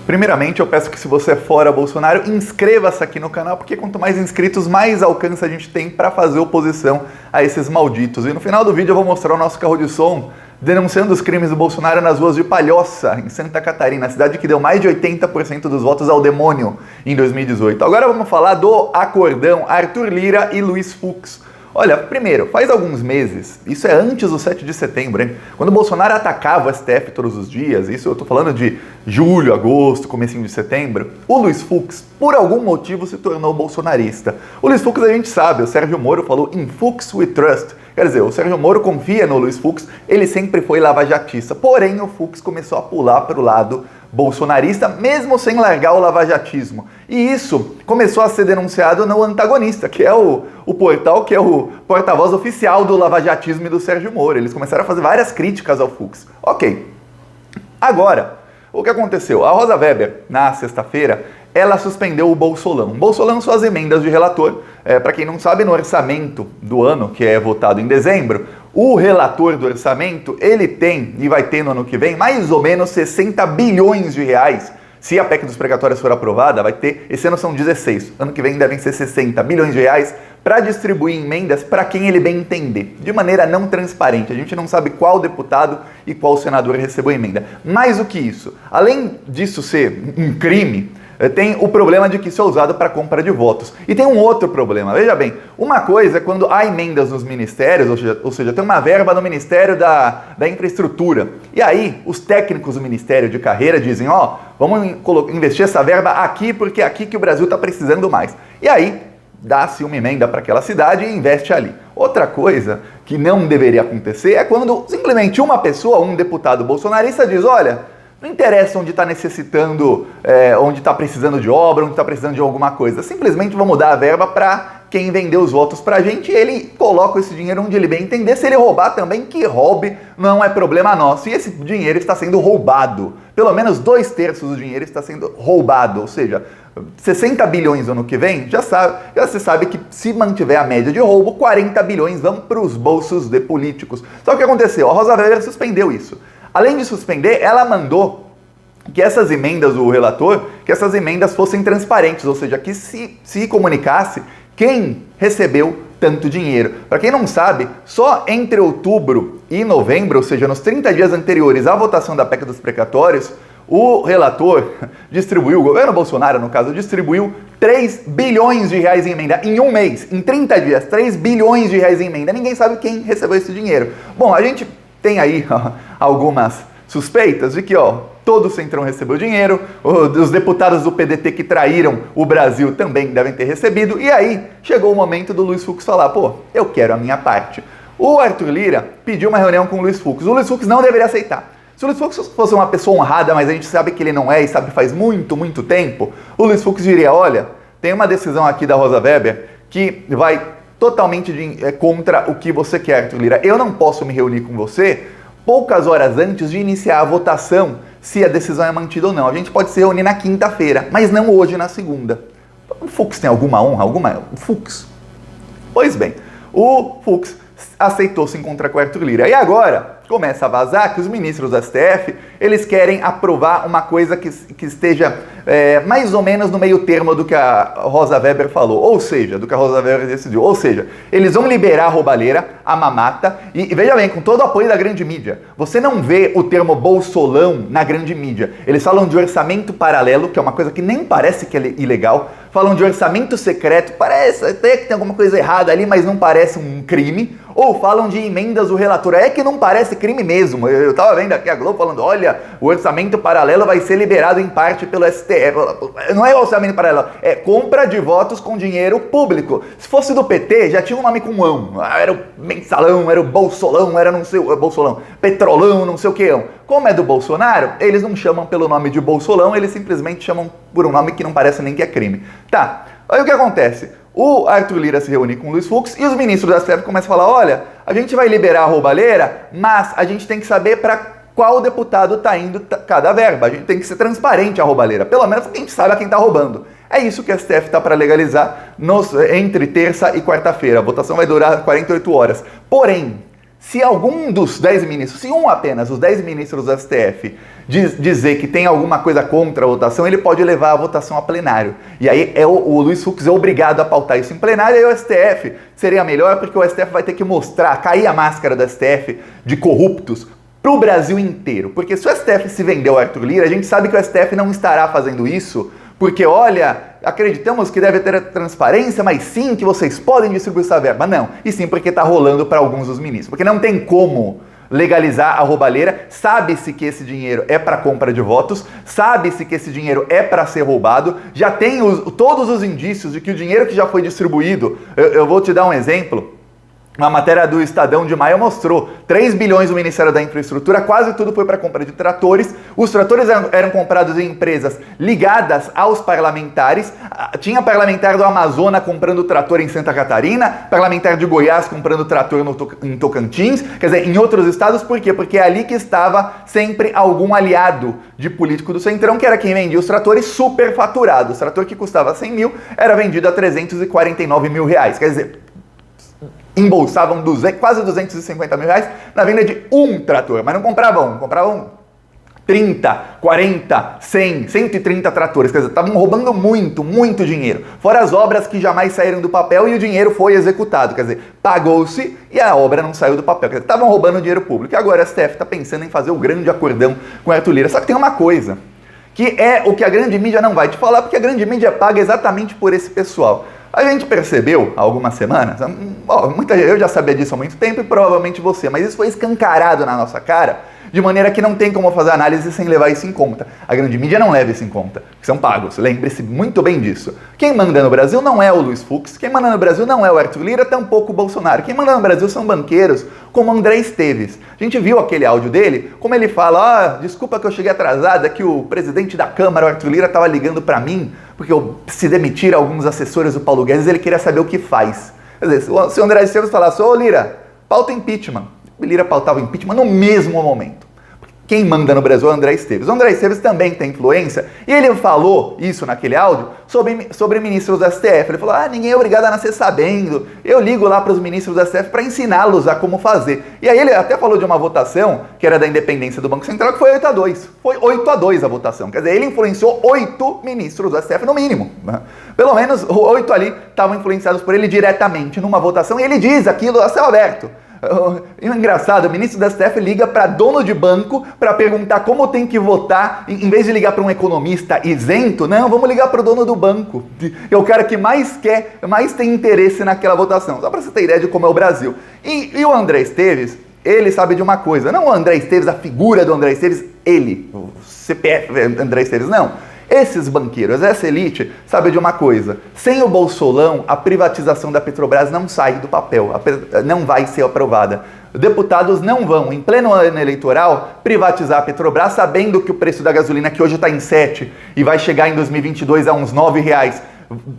Primeiramente, eu peço que se você é fora Bolsonaro, inscreva-se aqui no canal, porque quanto mais inscritos, mais alcance a gente tem para fazer oposição a esses malditos. E no final do vídeo eu vou mostrar o nosso carro de som denunciando os crimes do Bolsonaro nas ruas de Palhoça, em Santa Catarina, a cidade que deu mais de 80% dos votos ao demônio em 2018. Agora vamos falar do acordão Arthur Lira e Luiz Fux. Olha, primeiro, faz alguns meses, isso é antes do 7 de setembro, hein? Quando o Bolsonaro atacava o STF todos os dias, isso eu tô falando de julho, agosto, comecinho de setembro, o Luiz Fux, por algum motivo, se tornou bolsonarista. O Luiz Fux a gente sabe, o Sérgio Moro falou "In Fux we trust", quer dizer, o Sérgio Moro confia no Luiz Fux, ele sempre foi lavajatista, porém o Fux começou a pular para o lado bolsonarista, mesmo sem largar o lavajatismo. E isso começou a ser denunciado no Antagonista, que é o portal que é o porta-voz oficial do lavajatismo e do Sérgio Moro. Eles começaram a fazer várias críticas ao Fux. Ok. Agora, o que aconteceu? A Rosa Weber, na sexta-feira, ela suspendeu o Bolsolão. O Bolsolão são as emendas de relator. Para quem não sabe, no orçamento do ano, que é votado em dezembro, o relator do orçamento, ele tem, e vai ter no ano que vem, mais ou menos 60 bilhões de reais. Se a PEC dos precatórios for aprovada, vai ter, esse ano são 16, ano que vem devem ser 60 bilhões de reais para distribuir emendas para quem ele bem entender, de maneira não transparente. A gente não sabe qual deputado e qual senador recebeu emenda. Mais do que isso, além disso ser um crime, tem o problema de que isso é usado para compra de votos. E tem um outro problema, veja bem, uma coisa é quando há emendas nos ministérios, ou seja, tem uma verba no Ministério da Infraestrutura, e aí os técnicos do Ministério de Carreira dizem, vamos investir essa verba aqui, porque é aqui que o Brasil está precisando mais. E aí dá-se uma emenda para aquela cidade e investe ali. Outra coisa que não deveria acontecer é quando simplesmente uma pessoa, um deputado bolsonarista diz, olha, não interessa onde está necessitando, onde está precisando de obra, onde está precisando de alguma coisa. Simplesmente vamos dar a verba para quem vendeu os votos para a gente e ele coloca esse dinheiro onde ele bem entender. Se ele roubar também, que roube, não é problema nosso. E esse dinheiro está sendo roubado. Pelo menos 2/3 do dinheiro está sendo roubado. Ou seja, 60 bilhões no ano que vem, já se sabe que se mantiver a média de roubo, 40 bilhões vão para os bolsos de políticos. Só que o que aconteceu? A Rosa Weber suspendeu isso. Além de suspender, ela mandou que essas emendas, o relator, que essas emendas fossem transparentes, ou seja, que se comunicasse quem recebeu tanto dinheiro. Para quem não sabe, só entre outubro e novembro, ou seja, nos 30 dias anteriores à votação da PEC dos precatórios, o relator distribuiu, o governo Bolsonaro, no caso, distribuiu 3 bilhões de reais em emenda em um mês, em 30 dias, 3 bilhões de reais em emenda. Ninguém sabe quem recebeu esse dinheiro. Bom, a gente tem aí algumas suspeitas de que todo o Centrão recebeu dinheiro, os deputados do PDT que traíram o Brasil também devem ter recebido, e aí chegou o momento do Luiz Fux falar, eu quero a minha parte. O Arthur Lira pediu uma reunião com o Luiz Fux, o Luiz Fux não deveria aceitar. Se o Luiz Fux fosse uma pessoa honrada, mas a gente sabe que ele não é e sabe faz muito, muito tempo, o Luiz Fux diria, olha, tem uma decisão aqui da Rosa Weber que vai totalmente contra o que você quer, Arthur Lira. Eu não posso me reunir com você poucas horas antes de iniciar a votação, se a decisão é mantida ou não. A gente pode se reunir na quinta-feira, mas não hoje, na segunda. O Fux tem alguma honra? O Fux? Pois bem, o Fux aceitou se encontrar com o Arthur Lira. E agora começa a vazar que os ministros do STF, eles querem aprovar uma coisa que esteja mais ou menos no meio termo do que a Rosa Weber falou, ou seja, do que a Rosa Weber decidiu. Ou seja, eles vão liberar a roubalheira, a mamata, e veja bem, com todo o apoio da grande mídia. Você não vê o termo bolsolão na grande mídia. Eles falam de orçamento paralelo, que é uma coisa que nem parece que é ilegal, falam de orçamento secreto, parece até que tem alguma coisa errada ali, mas não parece um crime, ou falam de emendas do relator, é que não parece crime mesmo. Eu tava vendo aqui a Globo falando, olha, o orçamento paralelo vai ser liberado em parte pelo STF. Não é orçamento paralelo, é compra de votos com dinheiro público. Se fosse do PT, já tinha um nome com ão. Era o mensalão, era o bolsolão, era não sei o bolsolão, petrolão, não sei o que. Como é do Bolsonaro, eles não chamam pelo nome de bolsolão, eles simplesmente chamam por um nome que não parece nem que é crime. Tá, aí o que acontece? O Arthur Lira se reúne com o Luiz Fux e os ministros da STF começam a falar, olha, a gente vai liberar a roubalheira, mas a gente tem que saber para qual deputado está indo cada verba. A gente tem que ser transparente a roubalheira, pelo menos a gente sabe a quem está roubando. É isso que a STF está para legalizar entre terça e quarta-feira. A votação vai durar 48 horas. Porém, Se algum dos 10 ministros, se um apenas, os 10 ministros do STF, dizer que tem alguma coisa contra a votação, ele pode levar a votação a plenário. E aí o Luiz Fux é obrigado a pautar isso em plenário, e aí o STF seria melhor, porque o STF vai ter que mostrar, cair a máscara do STF de corruptos para o Brasil inteiro. Porque se o STF se vender ao Arthur Lira, a gente sabe que o STF não estará fazendo isso, porque olha, acreditamos que deve ter transparência, mas sim que vocês podem distribuir essa verba. Não, e sim porque está rolando para alguns dos ministros. Porque não tem como legalizar a roubalheira, sabe-se que esse dinheiro é para compra de votos, sabe-se que esse dinheiro é para ser roubado, já tem todos os indícios de que o dinheiro que já foi distribuído, eu vou te dar um exemplo. Uma matéria do Estadão de maio mostrou 3 bilhões do Ministério da Infraestrutura, quase tudo foi para compra de tratores. Os tratores eram comprados em empresas ligadas aos parlamentares. Tinha parlamentar do Amazonas comprando trator em Santa Catarina, parlamentar de Goiás comprando trator em Tocantins, quer dizer, em outros estados. Por quê? Porque é ali que estava sempre algum aliado de político do Centrão, que era quem vendia os tratores superfaturados. O trator que custava 100 mil era vendido a 349 mil reais. Quer dizer, embolsavam quase 250 mil reais na venda de um trator, mas não compravam 30, 40, 100, 130 tratores, quer dizer, estavam roubando muito dinheiro, fora as obras que jamais saíram do papel e o dinheiro foi executado, quer dizer, pagou-se e a obra não saiu do papel, quer dizer, estavam roubando dinheiro público, e agora a STF está pensando em fazer o grande acordão com o Arthur Lira. Só que tem uma coisa, que é o que a grande mídia não vai te falar, porque a grande mídia paga exatamente por esse pessoal. A gente percebeu há algumas semanas, eu já sabia disso há muito tempo e provavelmente você, mas isso foi escancarado na nossa cara, de maneira que não tem como fazer análise sem levar isso em conta. A grande mídia não leva isso em conta, porque são pagos, lembre-se muito bem disso. Quem manda no Brasil não é o Luiz Fux, quem manda no Brasil não é o Arthur Lira, tampouco o Bolsonaro. Quem manda no Brasil são banqueiros, como André Esteves. A gente viu aquele áudio dele, como ele fala, desculpa que eu cheguei atrasado, é que o presidente da Câmara, o Arthur Lira, estava ligando para mim, porque se demitir alguns assessores do Paulo Guedes, ele queria saber o que faz. Quer dizer, se o André Esteves falasse, ô Lira, pauta impeachment, Lira pautava o impeachment no mesmo momento. Quem manda no Brasil é o André Esteves. O André Esteves também tem influência, e ele falou isso naquele áudio sobre ministros do STF. Ele falou, ninguém é obrigado a nascer sabendo, eu ligo lá para os ministros do STF para ensiná-los a como fazer. E aí ele até falou de uma votação, que era da independência do Banco Central, que foi 8-2. Foi 8-2 a votação. Quer dizer, ele influenciou 8 ministros do STF no mínimo. Pelo menos 8 ali estavam influenciados por ele diretamente numa votação, e ele diz aquilo a céu aberto. Engraçado, o ministro da STF liga para dono de banco para perguntar como tem que votar, em vez de ligar para um economista isento, não, vamos ligar para o dono do banco, é o cara que mais tem interesse naquela votação, só para você ter ideia de como é o Brasil. E o André Esteves, ele sabe de uma coisa, não o André Esteves, a figura do André Esteves, ele, o CPF André Esteves, não. Esses banqueiros, essa elite, sabe de uma coisa, sem o Bolsolão, a privatização da Petrobras não sai do papel, não vai ser aprovada. Deputados não vão, em pleno ano eleitoral, privatizar a Petrobras, sabendo que o preço da gasolina, que hoje está em 7 e vai chegar em 2022 a uns R$9,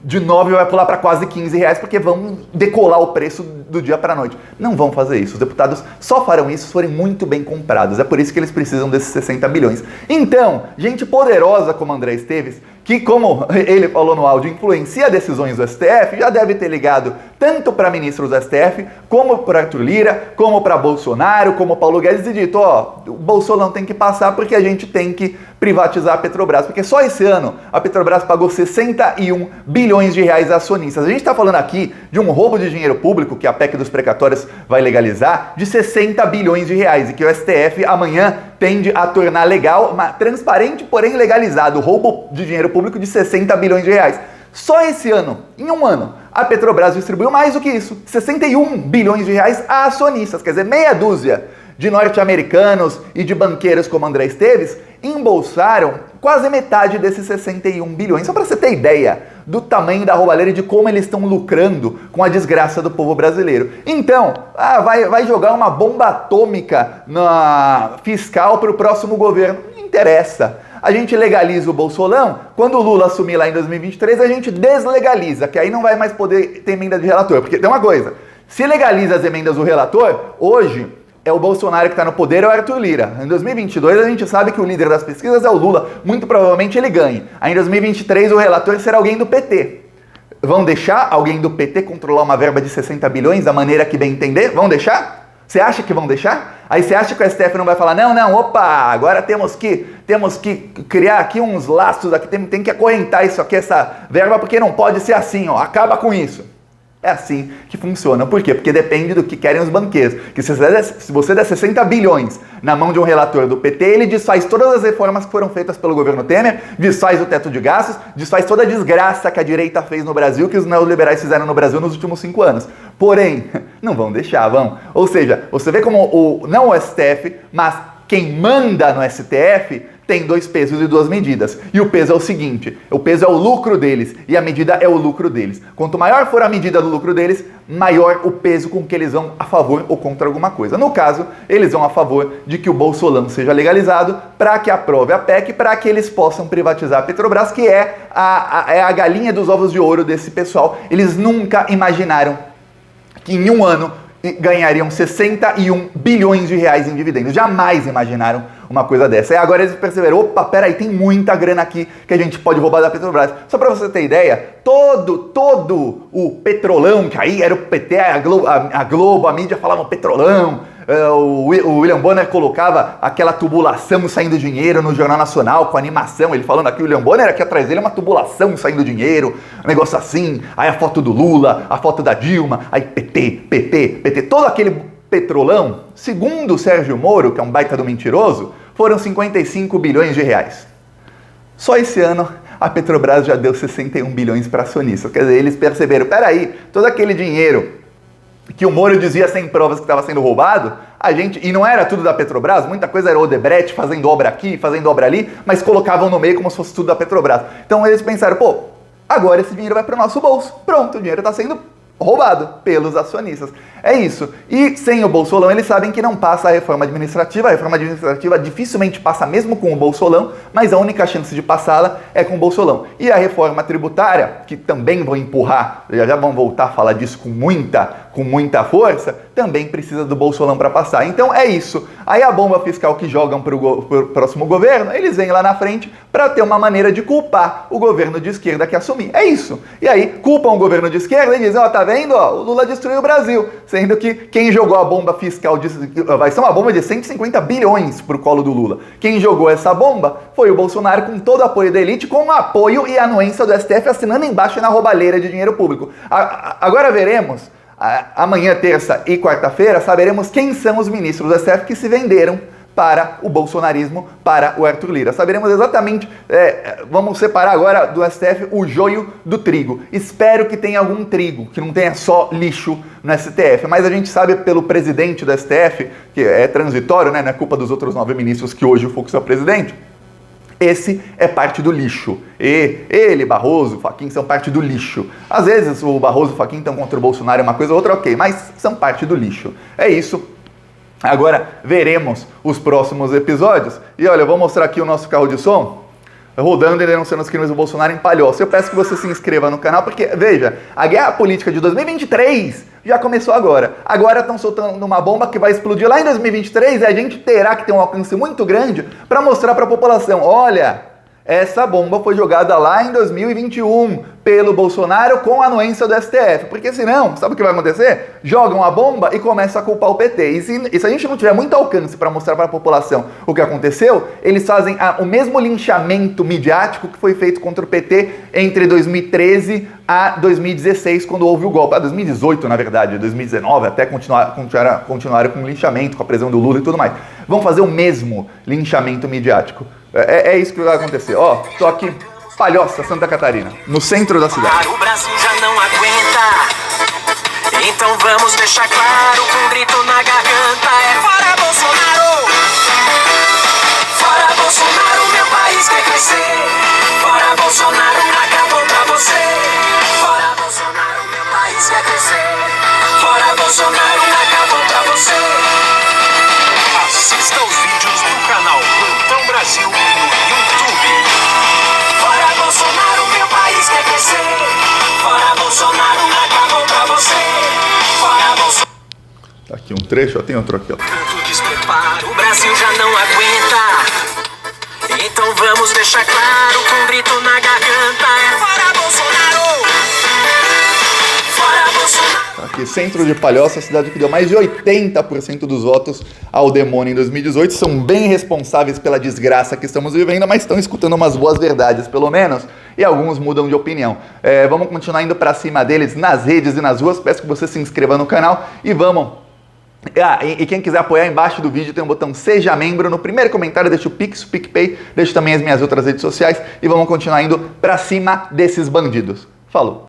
de 9 vai pular para quase R$15, porque vão decolar o preço do dia para a noite. Não vão fazer isso. Os deputados só farão isso se forem muito bem comprados. É por isso que eles precisam desses 60 bilhões. Então, gente poderosa como André Esteves, que, como ele falou no áudio, influencia decisões do STF, já deve ter ligado tanto para ministros do STF, como para Arthur Lira, como para Bolsonaro, como Paulo Guedes, e dito, o Bolsonaro tem que passar porque a gente tem que privatizar a Petrobras, porque só esse ano a Petrobras pagou 61 bilhões de reais a acionistas. A gente está falando aqui de um roubo de dinheiro público, que a PEC dos precatórios vai legalizar, de 60 bilhões de reais, e que o STF amanhã tende a tornar legal, transparente, porém legalizado, o roubo de dinheiro público de 60 bilhões de reais. Só esse ano, em um ano, a Petrobras distribuiu mais do que isso, 61 bilhões de reais a acionistas, quer dizer, meia dúzia de norte-americanos e de banqueiros como André Esteves embolsaram quase metade desses 61 bilhões. Só para você ter ideia do tamanho da roubalheira e de como eles estão lucrando com a desgraça do povo brasileiro. Então, vai jogar uma bomba atômica na fiscal para o próximo governo. Não interessa. A gente legaliza o Bolsolão, quando o Lula assumir lá em 2023, a gente deslegaliza, que aí não vai mais poder ter emenda de relator. Porque tem uma coisa, se legaliza as emendas do relator, hoje é o Bolsonaro que está no poder, é o Arthur Lira. Em 2022 a gente sabe que o líder das pesquisas é o Lula, muito provavelmente ele ganhe. Aí em 2023 o relator será alguém do PT. Vão deixar alguém do PT controlar uma verba de 60 bilhões da maneira que bem entender? Vão deixar? Você acha que vão deixar? Aí você acha que o STF não vai falar, não, opa, agora temos que criar aqui uns laços, aqui tem que acorrentar isso aqui, essa verba, porque não pode ser assim, ó, acaba com isso. É assim que funciona. Por quê? Porque depende do que querem os banqueiros. Que se você der 60 bilhões na mão de um relator do PT, ele desfaz todas as reformas que foram feitas pelo governo Temer, desfaz o teto de gastos, desfaz toda a desgraça que a direita fez no Brasil, que os neoliberais fizeram no Brasil nos últimos 5 anos. Porém, não vão deixar, vão. Ou seja, você vê como não o STF, mas quem manda no STF tem 2 pesos e 2 medidas. E o peso é o seguinte, o peso é o lucro deles e a medida é o lucro deles. Quanto maior for a medida do lucro deles, maior o peso com que eles vão a favor ou contra alguma coisa. No caso, eles vão a favor de que o Bolsolão seja legalizado para que aprove a PEC, para que eles possam privatizar a Petrobras, que é a galinha dos ovos de ouro desse pessoal. Eles nunca imaginaram que em um ano ganhariam 61 bilhões de reais em dividendos. Jamais imaginaram uma coisa dessa. E agora eles perceberam, opa, peraí, tem muita grana aqui que a gente pode roubar da Petrobras. Só para você ter ideia, todo o petrolão, que aí era o PT, a Globo, a mídia falavam petrolão, o William Bonner colocava aquela tubulação saindo dinheiro no Jornal Nacional com animação, ele falando aqui, o William Bonner aqui atrás dele é uma tubulação saindo dinheiro, um negócio assim, aí a foto do Lula, a foto da Dilma, aí PT, todo aquele petrolão, segundo o Sérgio Moro, que é um baita do mentiroso, foram 55 bilhões de reais. Só esse ano a Petrobras já deu 61 bilhões para acionistas, quer dizer, eles perceberam, peraí, todo aquele dinheiro que o Moro dizia sem provas que estava sendo roubado, e não era tudo da Petrobras, muita coisa era Odebrecht fazendo obra aqui, fazendo obra ali, mas colocavam no meio como se fosse tudo da Petrobras. Então eles pensaram, pô, agora esse dinheiro vai para o nosso bolso. Pronto, o dinheiro está sendo roubado pelos acionistas. É isso. E sem o Bolsolão, eles sabem que não passa a reforma administrativa. A reforma administrativa dificilmente passa mesmo com o Bolsolão, mas a única chance de passá-la é com o Bolsolão. E a reforma tributária, que também vão empurrar, já vão voltar a falar disso com muita força, também precisa do Bolsolão para passar. Então é isso. Aí a bomba fiscal que jogam para o próximo governo, eles vêm lá na frente para ter uma maneira de culpar o governo de esquerda que assumir. É isso. E aí culpam o governo de esquerda e dizem, ó, tá vendo? Ó, o Lula destruiu o Brasil. Sendo que quem jogou a bomba fiscal vai ser uma bomba de 150 bilhões pro colo do Lula. Quem jogou essa bomba foi o Bolsonaro, com todo o apoio da elite, com o apoio e a anuência do STF assinando embaixo na roubalheira de dinheiro público. Agora veremos, amanhã, terça e quarta-feira, saberemos quem são os ministros do STF que se venderam para o bolsonarismo, para o Arthur Lira. Saberemos exatamente, vamos separar agora do STF o joio do trigo. Espero que tenha algum trigo, que não tenha só lixo no STF, mas a gente sabe pelo presidente do STF, que é transitório, né? Não é culpa dos outros 9 ministros que hoje o Fux é o presidente, esse é parte do lixo. E ele, Barroso, Fachin são parte do lixo. Às vezes o Barroso e o Fachin estão contra o Bolsonaro, uma coisa ou outra, ok, mas são parte do lixo. É isso. Agora veremos os próximos episódios. E olha, eu vou mostrar aqui o nosso carro de som rodando e denunciando os crimes do Bolsonaro em Palhoça. Eu peço que você se inscreva no canal, porque, veja, a guerra política de 2023 já começou agora. Agora estão soltando uma bomba que vai explodir lá em 2023 e a gente terá que ter um alcance muito grande para mostrar para a população, olha, essa bomba foi jogada lá em 2021 pelo Bolsonaro com a anuência do STF. Porque senão, sabe o que vai acontecer? Jogam a bomba e começam a culpar o PT. E se a gente não tiver muito alcance para mostrar para a população o que aconteceu, eles fazem o mesmo linchamento midiático que foi feito contra o PT entre 2013 a 2016, quando houve o golpe. 2018, na verdade, 2019, até continuaram com o linchamento, com a prisão do Lula e tudo mais. Vão fazer o mesmo linchamento midiático. É isso que vai acontecer. Ó, tô aqui, Palhoça, Santa Catarina, no centro da cidade. O Brasil já não aguenta, então vamos deixar claro com um grito na garganta, é fora Bolsonaro! Fora Bolsonaro, meu país quer crescer. Fora Bolsonaro, acabou pra você. Fora Bolsonaro, meu país quer crescer. Fora Bolsonaro, acabou pra você. Assista os vídeos do canal Plantão Brasil no YouTube. Fora Bolsonaro, meu país quer crescer. Fora Bolsonaro, acabou pra você. Fora Bolsonaro. Tá aqui um trecho, ó, tem outro aqui, ó. Tanto despreparo, o Brasil já não aguenta. Então vamos deixar claro com um grito na garganta, é fora Bolsonaro. Fora Bolsonaro. Tá aqui aqui, Centro de Palhoça, a cidade que deu mais de 80% dos votos ao demônio em 2018. São bem responsáveis pela desgraça que estamos vivendo, mas estão escutando umas boas verdades, pelo menos, e alguns mudam de opinião. Vamos continuar indo pra cima deles nas redes e nas ruas. Peço que você se inscreva no canal e vamos... e quem quiser apoiar, embaixo do vídeo tem um botão Seja Membro. No primeiro comentário deixa o Pix, o PicPay, deixa também as minhas outras redes sociais e vamos continuar indo pra cima desses bandidos. Falou!